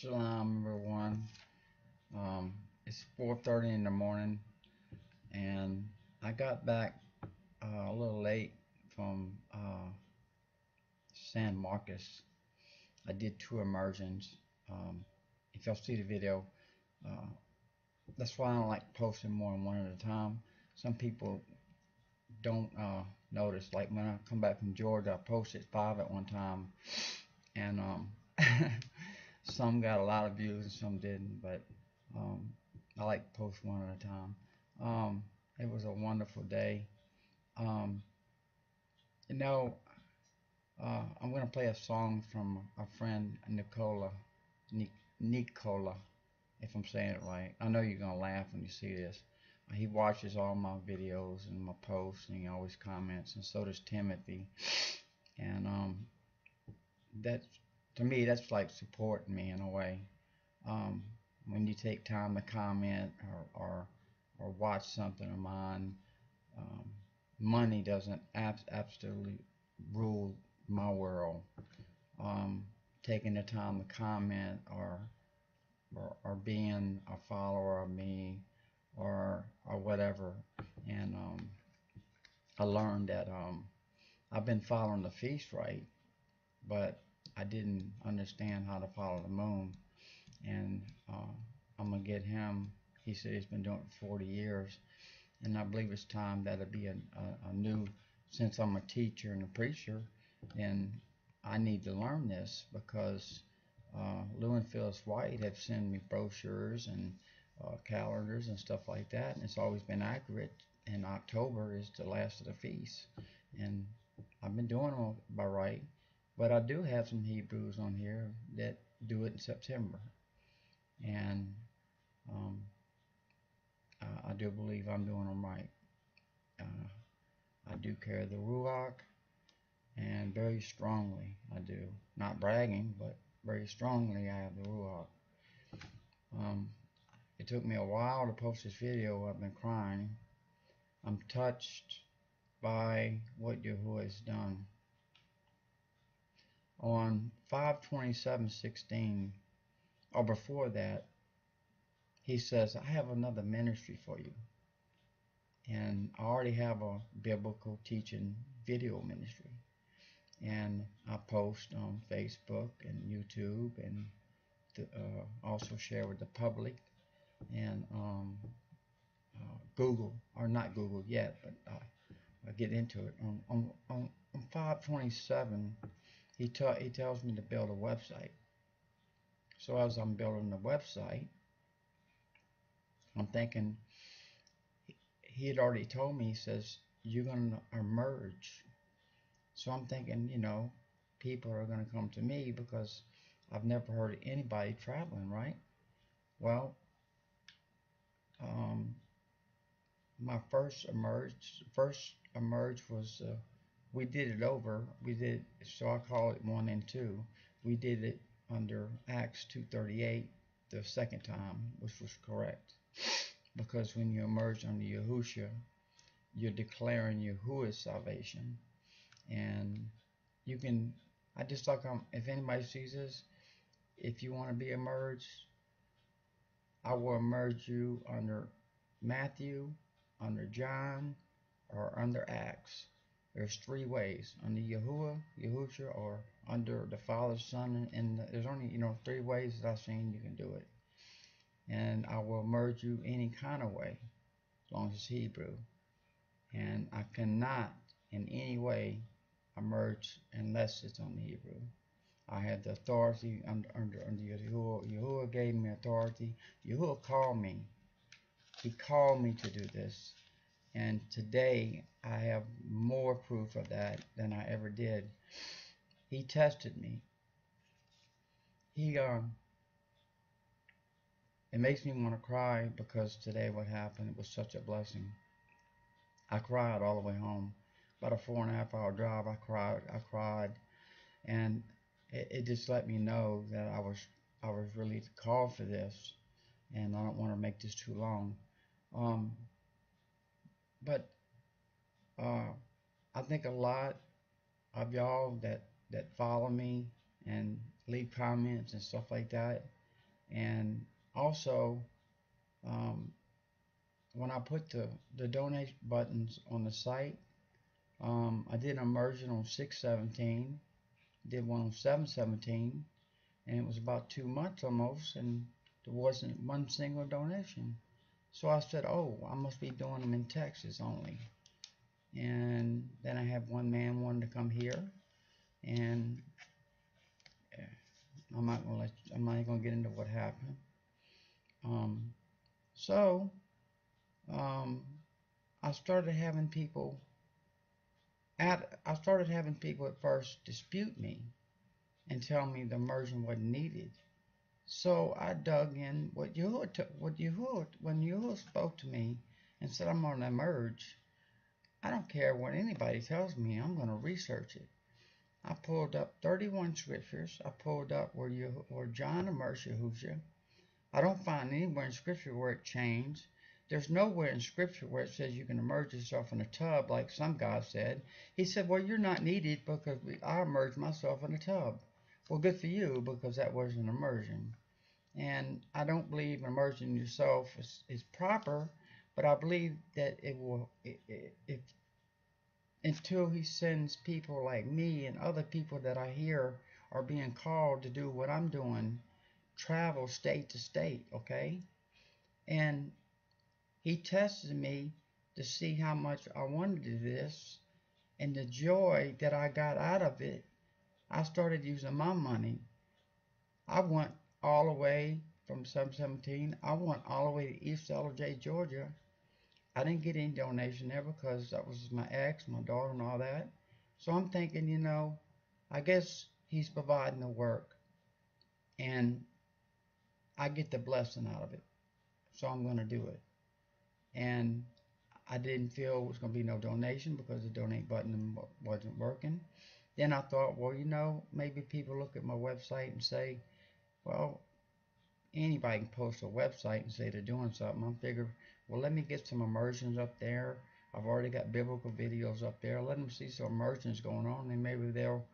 Shalom, everyone. It's 4:30 in the morning, and I got back a little late from San Marcos. I did two immersions. Um, if y'all see the video, uh, that's why I don't like posting more than one at a time. Some people don't notice. Like when I come back from Georgia, I posted five at one time, and some got a lot of views and some didn't. But um, I like to post one at a time. Um, it was a wonderful day. Um, you know, I'm gonna play a song from a friend Nicola, Nicola, if I'm saying it right. I know you're gonna laugh when you see this. He watches all my videos and my posts, and he always comments, and so does Timothy. And that, to me, that's like supporting me in a way. Um, when you take time to comment or watch something of mine, um, money doesn't absolutely rule my world. Um, Taking the time to comment or being a follower of me or whatever, and I learned that I've been following the feast right, but I didn't understand how to follow the moon, and I'm gonna get him. He said he's been doing it for 40 years, and I believe it's time that it be a new. Since I'm a teacher and a preacher, and I need to learn this because Lou and Phyllis White have sent me brochures and calendars and stuff like that, and it's always been accurate. And October is the last of the feast, and I've been doing them by right, but I do have some Hebrews on here that do it in September, and um, I do believe I'm doing them right. Uh, I do carry the Ruach, and very strongly I do. Not bragging, but very strongly I have the Ruach. Um, it took me a while to post this video. I've been crying. I'm touched by what Yahuwah has done. On 5/27/16, or before that, he says, I have another ministry for you. And I already have a biblical teaching video ministry. And I post on Facebook and YouTube and also share with the public and Google, or not Google yet, but I'll get into it. On 5/27, he tells me to build a website. So as I'm building the website, I'm thinking, he had already told me, he says, you're going to emerge. So I'm thinking, people are going to come to me because I've never heard of anybody traveling, right? Well, um, my first emerge was we did it over. We did, so I call it 1 and 2. We did it under Acts 2:38 the second time, which was correct, because when you emerge under Yahushua, you're declaring Yahuwah's salvation, and you can. I just like, if anybody sees this, if you want to be emerged, I will emerge you under Matthew, under John, or under Acts. There's three ways: under Yahuwah, Yahushua, or under the Father, Son, and there's only three ways that I've seen you can do it. And I will merge you any kind of way, as long as it's Hebrew. And I cannot in any way emerge unless it's on the Hebrew. I had the authority under Yahuwah. Yahuwah gave me authority. Yahuwah called me. He called me to do this. And today I have more proof of that than I ever did. He tested me. He It makes me want to cry because today what happened, it was such a blessing. I cried all the way home. About a 4.5 hour drive, I cried, and it just let me know that I was really called for this, and I don't want to make this too long. Um, but uh, I think a lot of y'all that follow me and leave comments and stuff like that, And also, um, when I put the donate buttons on the site, I did an immersion on 6/17, did one on 7/17, and it was about 2 months almost, and there wasn't one single donation. So I said, oh, I must be doing them in Texas only. And then I had one man wanted to come here, and I'm not gonna get into what happened. Um, so um, I started having people at first dispute me and tell me the immersion wasn't needed. So I dug in what Yahuwah when Yahuwah spoke to me and said I'm gonna emerge. I don't care what anybody tells me. I'm gonna research it. I pulled up 31 scriptures. I pulled up where John immersed Yahushua. I don't find anywhere in scripture where it changed. There's nowhere in scripture where it says you can immerse yourself in a tub like some guy said. He said, well, you're not needed because I immersed myself in a tub. Well, good for you because that was an immersion. And I don't believe immersing yourself is proper, but I believe that it will, if until he sends people like me and other people that I hear are being called to do what I'm doing, travel state to state, okay? And he tested me to see how much I wanted to do this, and the joy that I got out of it, I started using my money. I went all the way from 7/17. I went all the way to East Ellijay, Georgia. I didn't get any donation there because that was my ex, my daughter, and all that. So I'm thinking, I guess he's providing the work, and I get the blessing out of it. So I'm going to do it. And I didn't feel it was going to be no donation because the donate button wasn't working. Then I thought, well, maybe people look at my website and say, well, anybody can post a website and say they're doing something. I figured, well, let me get some immersions up there. I've already got biblical videos up there. Let them see some immersions going on, and maybe they'll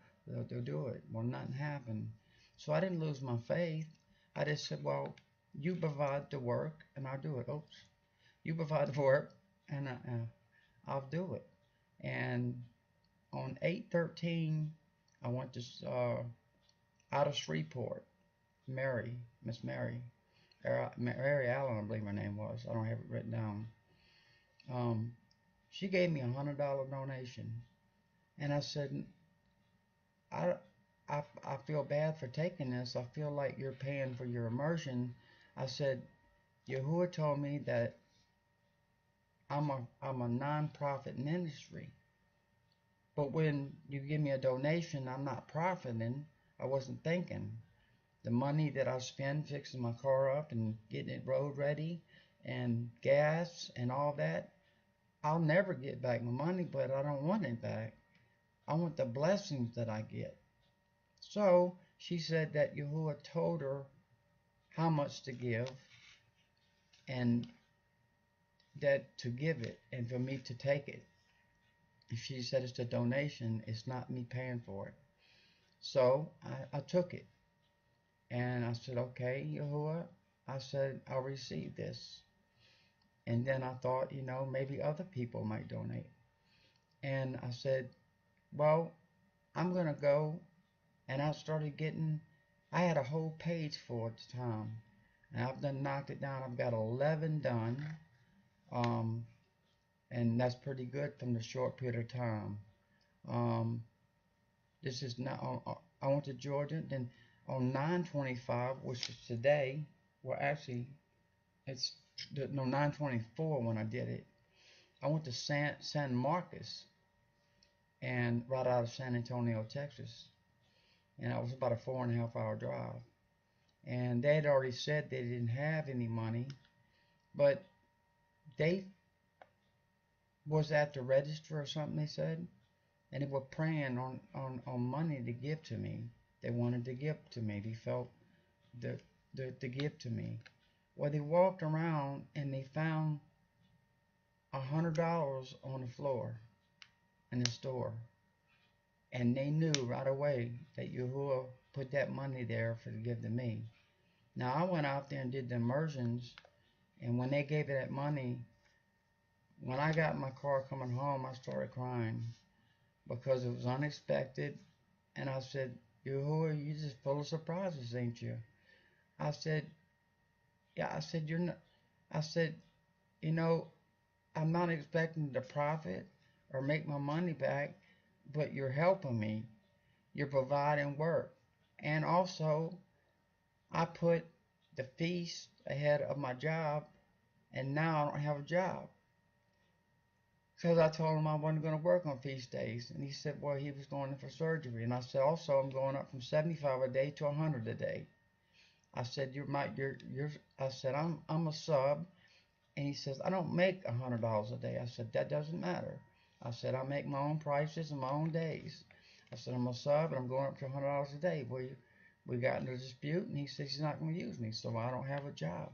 do it. Well, nothing happened. So I didn't lose my faith. I just said, well, you provide the work, and I'll do it. Oops. You provide the work, and I'll do it. And on 8/13, I went to out of Shreveport, Miss Mary Allen, I believe her name was. I don't have it written down. Um, she gave me $100 donation, and I said, I, I feel bad for taking this. I feel like you're paying for your immersion. I said, Yahuwah told me that I'm a non-profit ministry, but when you give me a donation, I'm not profiting. I wasn't thinking. The money that I spend fixing my car up and getting it road ready and gas and all that, I'll never get back my money, but I don't want it back. I want the blessings that I get. So she said that Yahuwah told her how much to give and that to give it and for me to take it. If she said it's a donation, it's not me paying for it. So I took it and I said, okay, Yahuwah, I said, I'll receive this. And then I thought, maybe other people might donate. And I said, well, I'm going to go. And I started I had a whole page for it at the time. And I've done knocked it down. I've got 11 done. And that's pretty good from the short period of time. This is now, I went to Georgia. Then on 9/25, which is today, well, actually, it's, no, 9/24 when I did it. I went to San Marcos and right out of San Antonio, Texas. And it was about a 4.5 hour drive. And they had already said they didn't have any money, but they was at the register or something, they said, and they were praying on money to give to me. They wanted to give to me. They felt to give to me. Well, they walked around and they found $100 on the floor in the store. And they knew right away that Yahuwah put that money there for to give to me. Now I went out there and did the immersions, and when they gave me that money, when I got in my car coming home, I started crying because it was unexpected. And I said, Yahuwah, you just full of surprises, ain't you? I said, yeah, I said, you're not, I said, you know, I'm not expecting to profit or make my money back, but you're helping me. You're providing work. And also, I put the feast ahead of my job, and now I don't have a job. Because I told him I wasn't going to work on feast days. And he said, well, he was going in for surgery. And I said, also, I'm going up from 75 a day to 100 a day. I said, I said, I'm a sub. And he says, I don't make $100 a day. I said, that doesn't matter. I said, I make my own prices and my own days. I said, I'm a sub and I'm going up to $100 a day. We got into a dispute and he says he's not going to use me, so I don't have a job.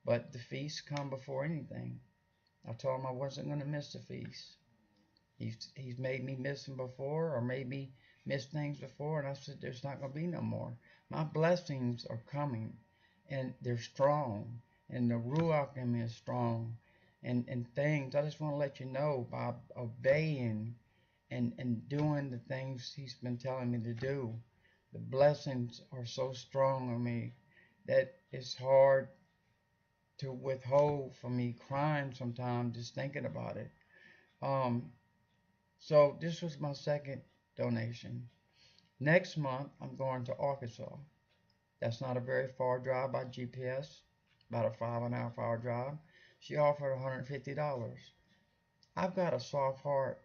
But the feasts come before anything. I told him I wasn't going to miss the feast. He's made me miss them before or made me miss things before, and I said, there's not going to be no more. My blessings are coming, and they're strong, and the Ruach in me is strong, and things. I just want to let you know by obeying and doing the things he's been telling me to do. The blessings are so strong on me that it's hard to withhold from me crying sometimes just thinking about it. Um, so this was my second donation. Next month, I'm going to Arkansas. That's not a very far drive by GPS, about a 5.5 hour drive. She offered $150. I've got a soft heart,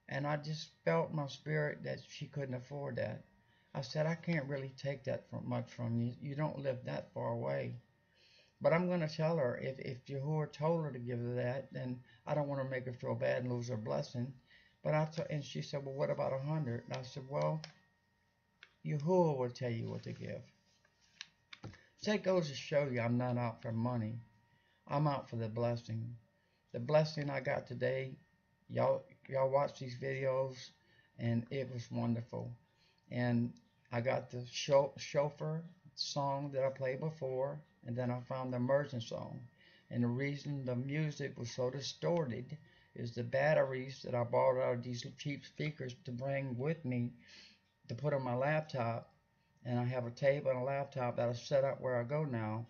and I just felt in my spirit that she couldn't afford that. I said, I can't really take that much from you. You don't live that far away. But I'm going to tell her if Yahuwah told her to give her that, then I don't want to make her feel bad and lose her blessing. But and she said, well, what about 100? And I said, well, Yahuwah will tell you what to give. So it goes to show you I'm not out for money. I'm out for the blessing. The blessing I got today, y'all watch these videos, and it was wonderful. And I got the shofar song that I played before, and then I found the immersion song. And the reason the music was so distorted is the batteries that I bought out of these cheap speakers to bring with me to put on my laptop. And I have a table and a laptop that is set up where I go now.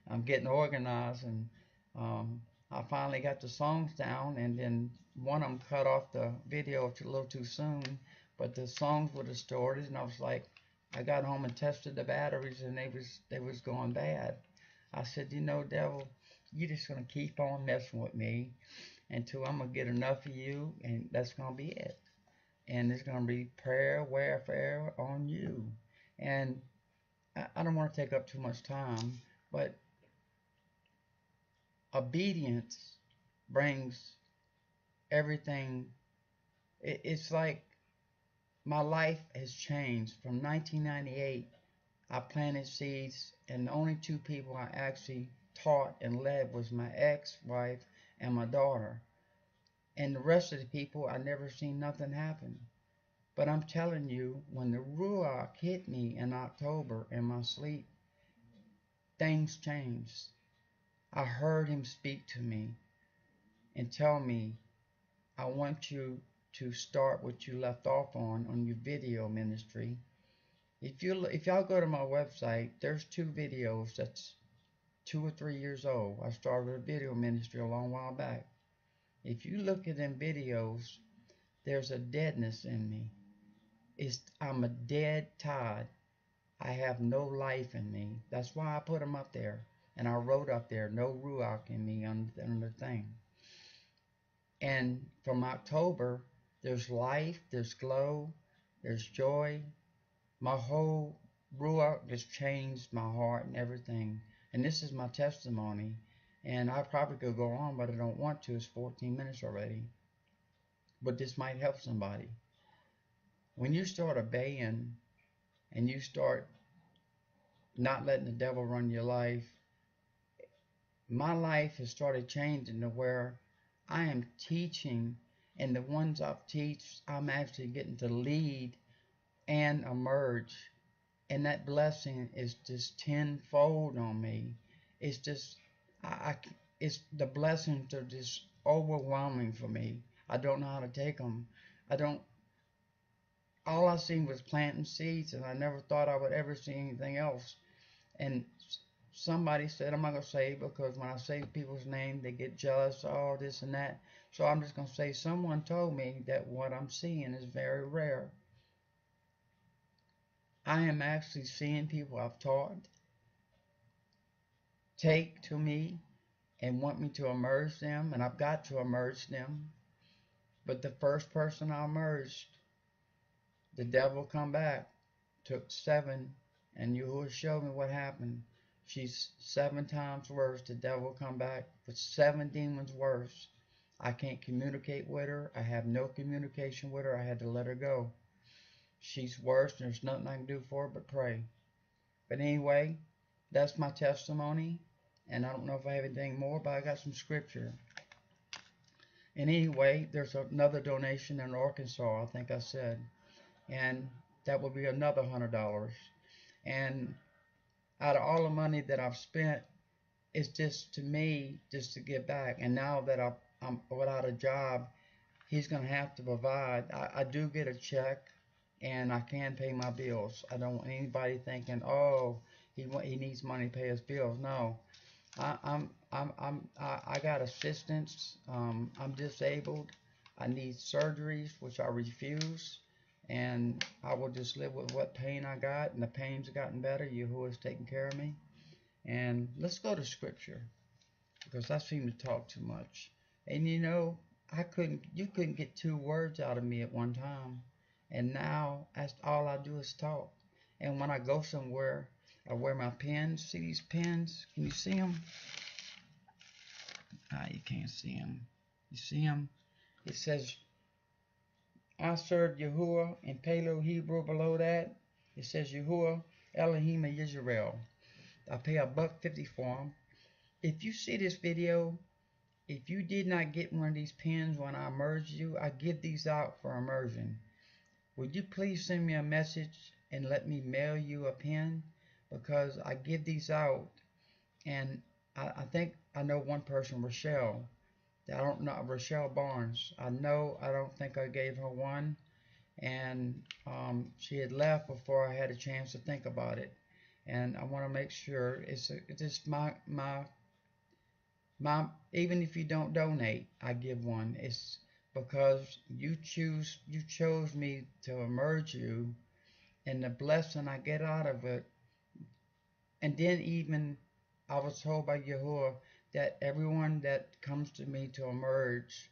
I'm getting organized, and I finally got the songs down, and then one of them cut off the video a little too soon, but the songs were distorted, and I was like, I got home and tested the batteries, and they was going bad. I said, you know, devil, you're just gonna keep on messing with me until I'm gonna get enough of you, and that's gonna be it. And it's gonna be prayer, warfare on you. And I don't want to take up too much time, but obedience brings everything. It's like my life has changed. From 1998, I planted seeds, and the only two people I actually taught and led was my ex-wife and my daughter. And the rest of the people, I never seen nothing happen. But I'm telling you, when the Ruach hit me in October in my sleep, things changed. I heard him speak to me and tell me, I want you to start what you left off on your video ministry. If y'all go to my website, there's 2 videos that's 2 or 3 years old. I started a video ministry a long while back. If you look at them videos, there's a deadness in me. I'm a dead Todd. I have no life in me. That's why I put them up there. And I wrote up there, no Ruach in me on the thing. And from October, there's life, there's glow, there's joy. My whole Ruach has changed my heart and everything. And this is my testimony. And I probably could go on, but I don't want to. It's 14 minutes already. But this might help somebody. When you start obeying and you start not letting the devil run your life, my life has started changing to where I am teaching, and the ones I've teach, I'm actually getting to lead and emerge and that blessing is just tenfold on me. It's just, I it's the blessings are just overwhelming for me. I don't know how to take them. I don't. All I seen was planting seeds, and I never thought I would ever see anything else. And somebody said, I'm not gonna say it because when I say people's name, they get jealous, all this and that. So I'm just gonna say someone told me that what I'm seeing is very rare. I am actually seeing people I've taught take to me and want me to emerge them, and I've got to emerge them. But the first person I emerged, the devil come back, took 7, and Yahuwah showed me what happened. She's 7 times worse. The devil come back with 7 demons worse. I can't communicate with her. I have no communication with her. I had to let her go. She's worse, and there's nothing I can do for her but pray. But anyway, that's my testimony. And I don't know if I have anything more, but I got some scripture. And anyway, there's another donation in Arkansas, I think I said. And that will be another $100. And out of all the money that I've spent, it's just to me, just to give back. And now that I'm without a job, he's going to have to provide. I do get a check, and I can pay my bills. I don't want anybody thinking, oh, he needs money to pay his bills. No, I got assistance. I'm disabled. I need surgeries, which I refuse, and I will just live with what pain I got, and the pain's gotten better. Yahuwah's taking care of me. And let's go to scripture because I seem to talk too much. And you know, you couldn't get 2 words out of me at one time. And now that's all I do is talk. And when I go somewhere, I wear my pins. See these pins? Can you see them? Ah, you can't see them. You see them? It says, I serve Yahuwah in Paleo Hebrew below that. It says Yahuwah Elohim Yisrael. I pay $1.50 for them. If you see this video, if you did not get one of these pins when I immerse you, I give these out for immersion. Would you please send me a message and let me mail you a pin? Because I give these out, and I think I know one person, Rochelle. I don't know, Rochelle Barnes. I don't think I gave her one, and she had left before I had a chance to think about it. And I want to make sure it's just my even if you don't donate, I give one. It's because you chose me to emerge you, and the blessing I get out of it. And then even I was told by Yahuwah that everyone that comes to me to emerge,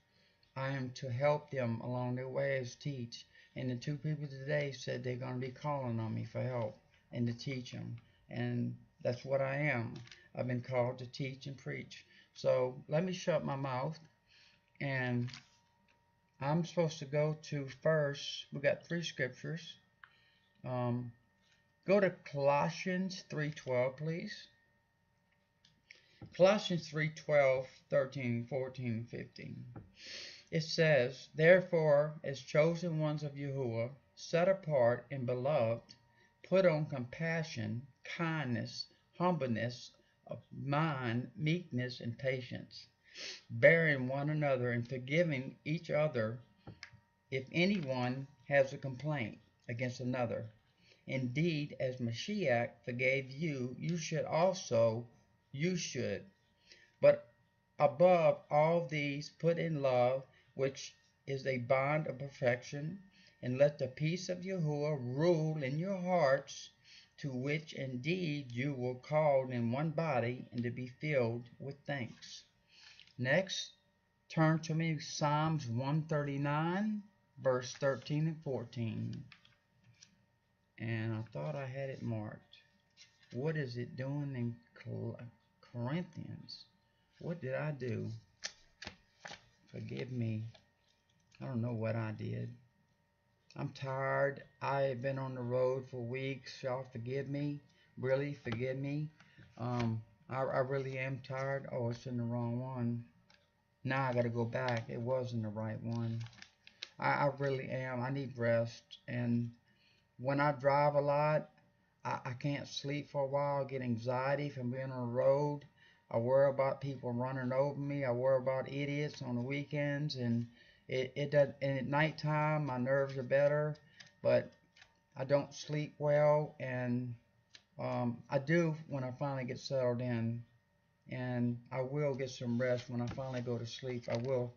I am to help them along their way as teach. And the 2 people today said they're going to be calling on me for help and to teach them. And that's what I am. I've been called to teach and preach. So let me shut my mouth. And I'm supposed to go to first, we got 3 scriptures. Go to Colossians 3:12, please. Colossians 3:12, 13, 14, 15. It says, therefore, as chosen ones of Yahuwah, set apart and beloved, put on compassion, kindness, humbleness of mind, meekness, and patience, bearing one another and forgiving each other if anyone has a complaint against another. Indeed, as Mashiach forgave you, you should. But above all these, put in love, which is a bond of perfection, and let the peace of Yahuwah rule in your hearts, to which indeed you were called in one body, and to be filled with thanks. Next, turn to me Psalms 139, verse 13 and 14. And I thought I had it marked. What is it doing in Corinthians? What did I do? Forgive me. I don't know what I did. I'm tired. I have been on the road for weeks. Y'all forgive me. Really, forgive me. I really am tired. Oh, it's in the wrong one. Now I gotta go back. It wasn't the right one. I really am. I need rest. And when I drive a lot, I can't sleep for a while. I get anxiety from being on the road. I worry about people running over me. I worry about idiots on the weekends, and it does. And at nighttime, my nerves are better, but I don't sleep well, and I do when I finally get settled in, and I will get some rest when I finally go to sleep. I will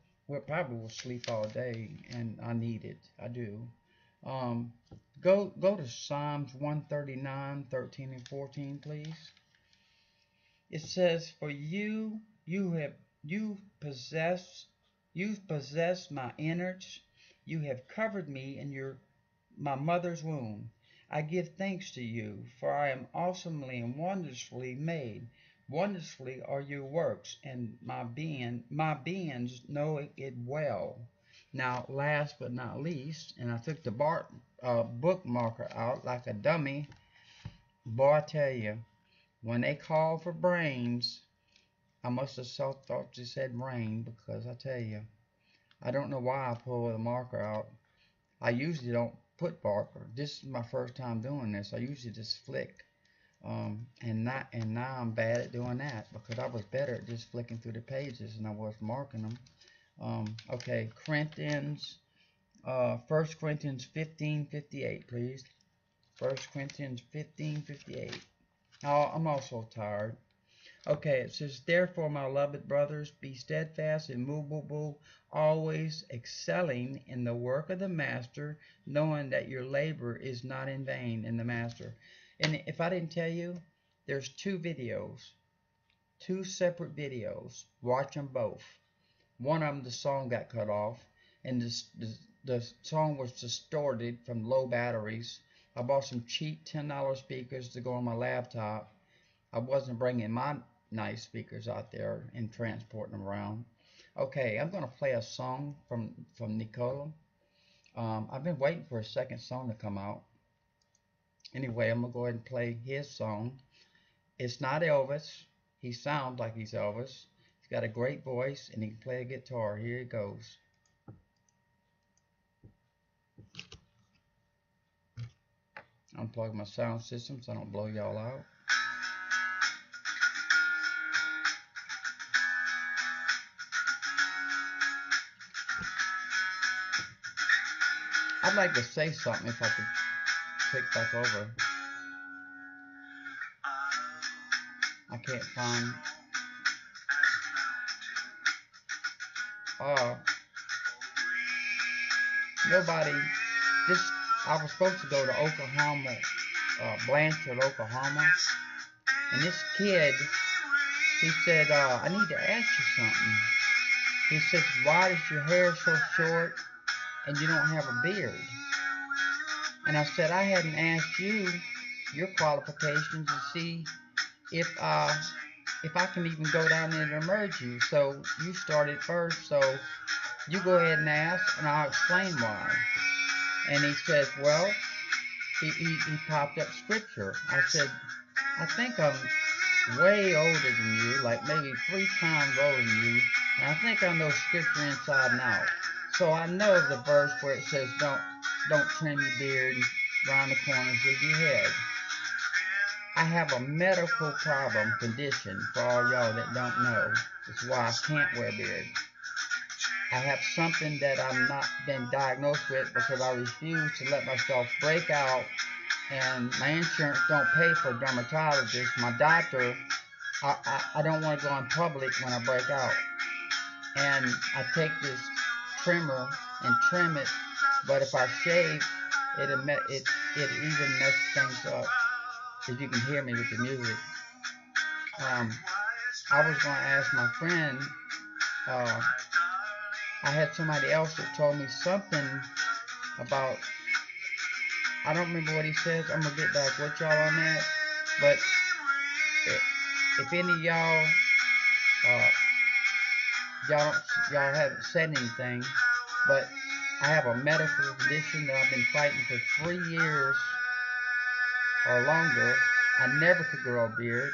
probably will sleep all day, and I need it. I do. Um, go to Psalms 139, 13 and 14, please. It says, "For you've possessed my innards. You have covered me in my mother's womb. I give thanks to you, for I am awesomely and wondrously made. Wondrously are your works, and my beings know it well." Now, last but not least, and I took the bookmarker out like a dummy. Boy, I tell you, when they called for brains, I must have thought you said brain, because I tell you, I don't know why I pulled the marker out. I usually don't put marker. This is my first time doing this. I usually just flick. And now I'm bad at doing that, because I was better at just flicking through the pages than I was marking them. Okay, Corinthians, 1 Corinthians 15:58, please. 1 Corinthians 15:58. Oh, I'm also tired. Okay, it says, "Therefore, my beloved brothers, be steadfast, immovable, always excelling in the work of the master, knowing that your labor is not in vain in the master." And if I didn't tell you, there's two separate videos. Watch them both. One of them, the song got cut off, and the song was distorted from low batteries. I bought some cheap $10 speakers to go on my laptop. I wasn't bringing my nice speakers out there and transporting them around. Okay, I'm going to play a song from Nicola. I've been waiting for a second song to come out. Anyway, I'm going to go ahead and play his song. It's not Elvis. He sounds like he's Elvis. He's got a great voice, and he can play a guitar. Here it goes. Unplug my sound system so I don't blow y'all out. I'd like to say something if I could click back over. I can't find. Nobody. I was supposed to go to Oklahoma, Blanchard, Oklahoma, and this kid, he said, "I need to ask you something." He says, "Why is your hair so short and you don't have a beard?" And I said, "I hadn't asked you your qualifications to see if I can even go down there and merge you. So you started first, so you go ahead and ask, and I'll explain why." And he says, "Well," he popped up scripture. I said, "I think I'm way older than you, like maybe 3 times older than you, and I think I know scripture inside and out. So I know the verse where it says, don't trim your beard around the corners of your head. I have a medical condition, for all y'all that don't know. It's why I can't wear a beard. I have something that I've not been diagnosed with, because I refuse to let myself break out, and my insurance don't pay for a dermatologist. My doctor, I don't want to go in public when I break out. And I take this trimmer and trim it, but if I shave, it even messes things up, if you can hear me with the music. I was going to ask my friend, I had somebody else that told me something about, I don't remember what he says. I'm going to get back with y'all on that. But if any of y'all, y'all haven't said anything, but I have a medical condition that I've been fighting for 3 years or longer. I never could grow a beard,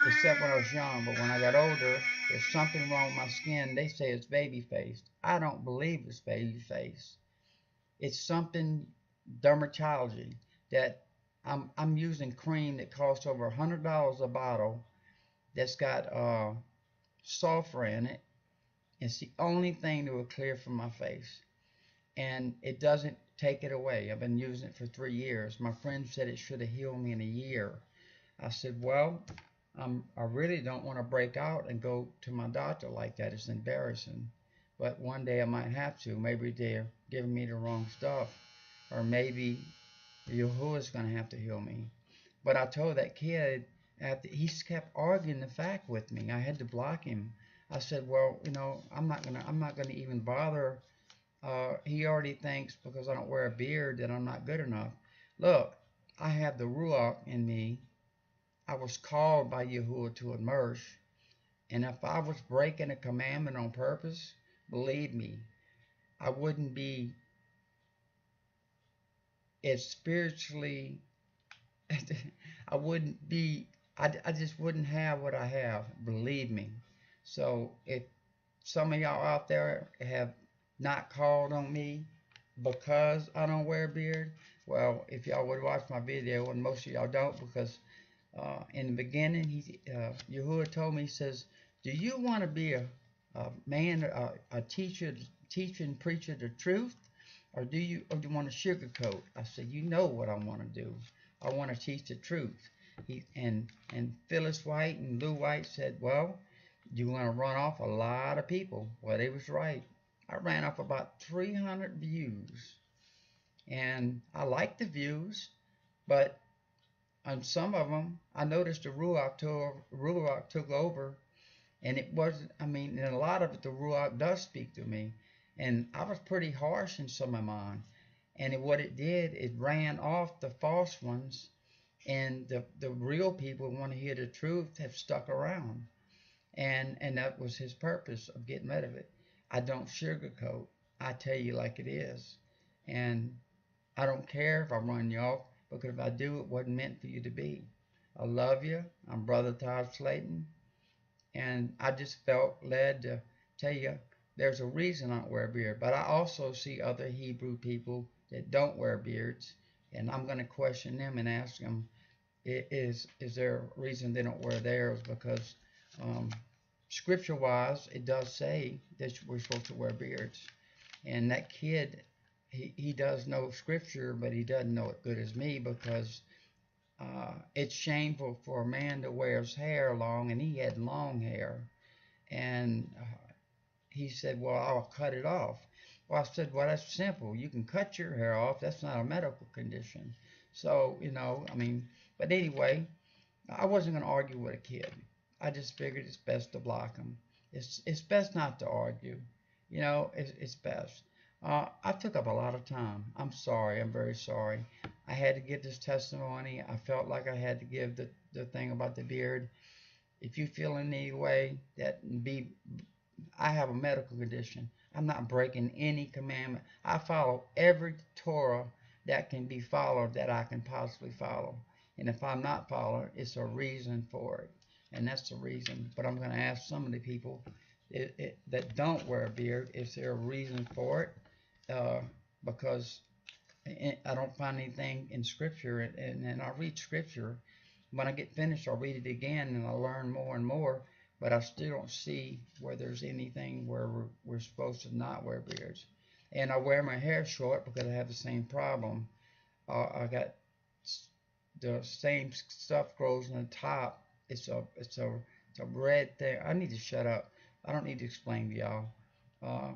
except when I was young. But when I got older, there's something wrong with my skin. They say it's baby faced. I don't believe it's baby face. It's something dermatology that I'm using cream that costs over $100 a bottle that's got sulfur in it. It's the only thing that will clear from my face, and it doesn't take it away. I've been using it for 3 years. My friend said it should have healed me in a year. I said, well, I really don't want to break out and go to my doctor like that. It's embarrassing. But one day I might have to. Maybe they're giving me the wrong stuff. Or maybe Yahuwah's going to have to heal me. But I told that kid, after he kept arguing the fact with me, I had to block him. I said, well, I'm not gonna even bother. He already thinks because I don't wear a beard that I'm not good enough. Look, I have the Ruach in me. I was called by Yahuwah to emerge, and if I was breaking a commandment on purpose, believe me, I wouldn't be as spiritually. I wouldn't be. I just wouldn't have what I have. Believe me. So if some of y'all out there have not called on me because I don't wear a beard, well, if y'all would watch my video, and most of y'all don't, because in the beginning, Yahuwah told me, he says, do you want to be a man, a teacher, teach and preacher the truth, or do you want to sugarcoat? I said, you know what I want to do. I want to teach the truth. And Phyllis White and Lou White said, well, you're going to run off a lot of people. Well, they was right. I ran off about 300 views, and I liked the views, but on some of them, I noticed the Ruach took over, and it wasn't. I mean, in a lot of it, the Ruach does speak to me, and I was pretty harsh in some of mine. And what it did, it ran off the false ones, and the real people who want to hear the truth have stuck around. And that was his purpose of getting rid of it. I don't sugarcoat. I tell you like it is. And I don't care if I run you off, because if I do, it wasn't meant for you to be. I love you. I'm Brother Todd Slayton. And I just felt led to tell you there's a reason I don't wear a beard. But I also see other Hebrew people that don't wear beards. And I'm going to question them and ask them, is there a reason they don't wear theirs? Because um, scripture wise, it does say that we're supposed to wear beards. And that kid, he does know scripture, but he doesn't know it good as me, because it's shameful for a man to wear his hair long, and he had long hair. And he said, well, I'll cut it off. Well, I said, well, that's simple. You can cut your hair off. That's not a medical condition. So, I mean, but anyway, I wasn't going to argue with a kid. I just figured it's best to block him. It's best not to argue. It's best. I took up a lot of time. I'm sorry. I'm very sorry. I had to give this testimony. I felt like I had to give the thing about the beard. If you feel in any way I have a medical condition. I'm not breaking any commandment. I follow every Torah that can be followed that I can possibly follow. And if I'm not following, it's a reason for it. And that's the reason. But I'm going to ask some of the people that don't wear a beard, is there a reason for it? Because I don't find anything in Scripture, and I read Scripture. When I get finished, I'll read it again, and I'll learn more and more. But I still don't see where there's anything where we're supposed to not wear beards. And I wear my hair short because I have the same problem. I got the same stuff grows on the top. It's a red thing. I need to shut up. I don't need to explain to y'all. Uh,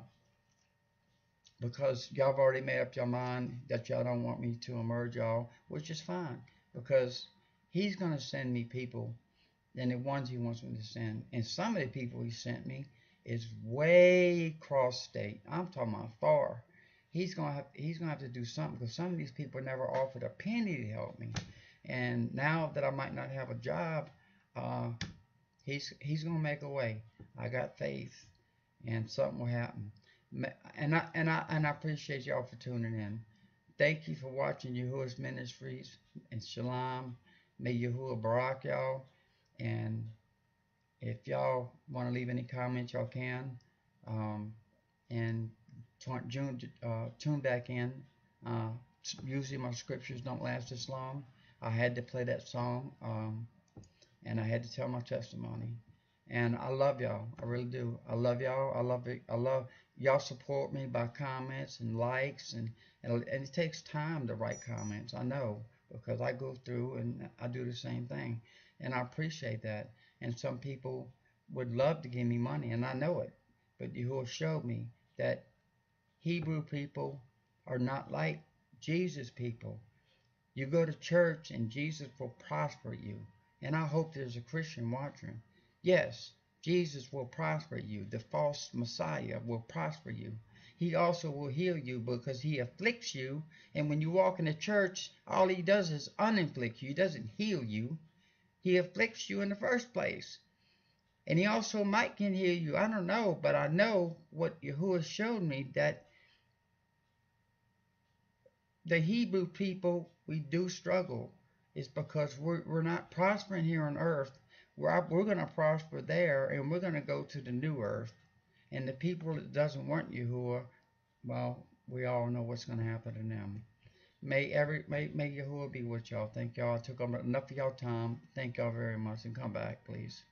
because y'all have already made up your mind that y'all don't want me to emerge y'all, which is fine, because he's going to send me people than the ones he wants me to send. And some of the people he sent me is way cross state. I'm talking about far. He's gonna have to do something, because some of these people never offered a penny to help me. And now that I might not have a job, uh, he's gonna make a way. I got faith, and something will happen. And I appreciate y'all for tuning in. Thank you for watching Yahuwah's Ministries, and Shalom. May Yahuwah Barak y'all. And if y'all want to leave any comments, y'all can. And tune back in. Usually my scriptures don't last this long. I had to play that song, and I had to tell my testimony. And I love y'all. I really do. I love y'all. I love it. I love y'all support me by comments and likes, and it takes time to write comments. I know because I go through and I do the same thing, and I appreciate that. And some people would love to give me money, and I know it. But Yahuwah showed me that Hebrew people are not like Jesus people. You go to church and Jesus will prosper you. And I hope there's a Christian watching. Yes, Jesus will prosper you. The false Messiah will prosper you. He also will heal you because he afflicts you. And when you walk in the church, all he does is uninflict you. He doesn't heal you. He afflicts you in the first place. And he also might can heal you. I don't know, but I know what Yahuwah showed me that the Hebrew people, we do struggle. It's because we're not prospering here on earth. We're going to prosper there, and we're going to go to the new earth. And the people that doesn't want Yahuwah, well, we all know what's going to happen to them. May Yahuwah be with y'all. Thank y'all. I took enough of y'all time. Thank y'all very much, and come back, please.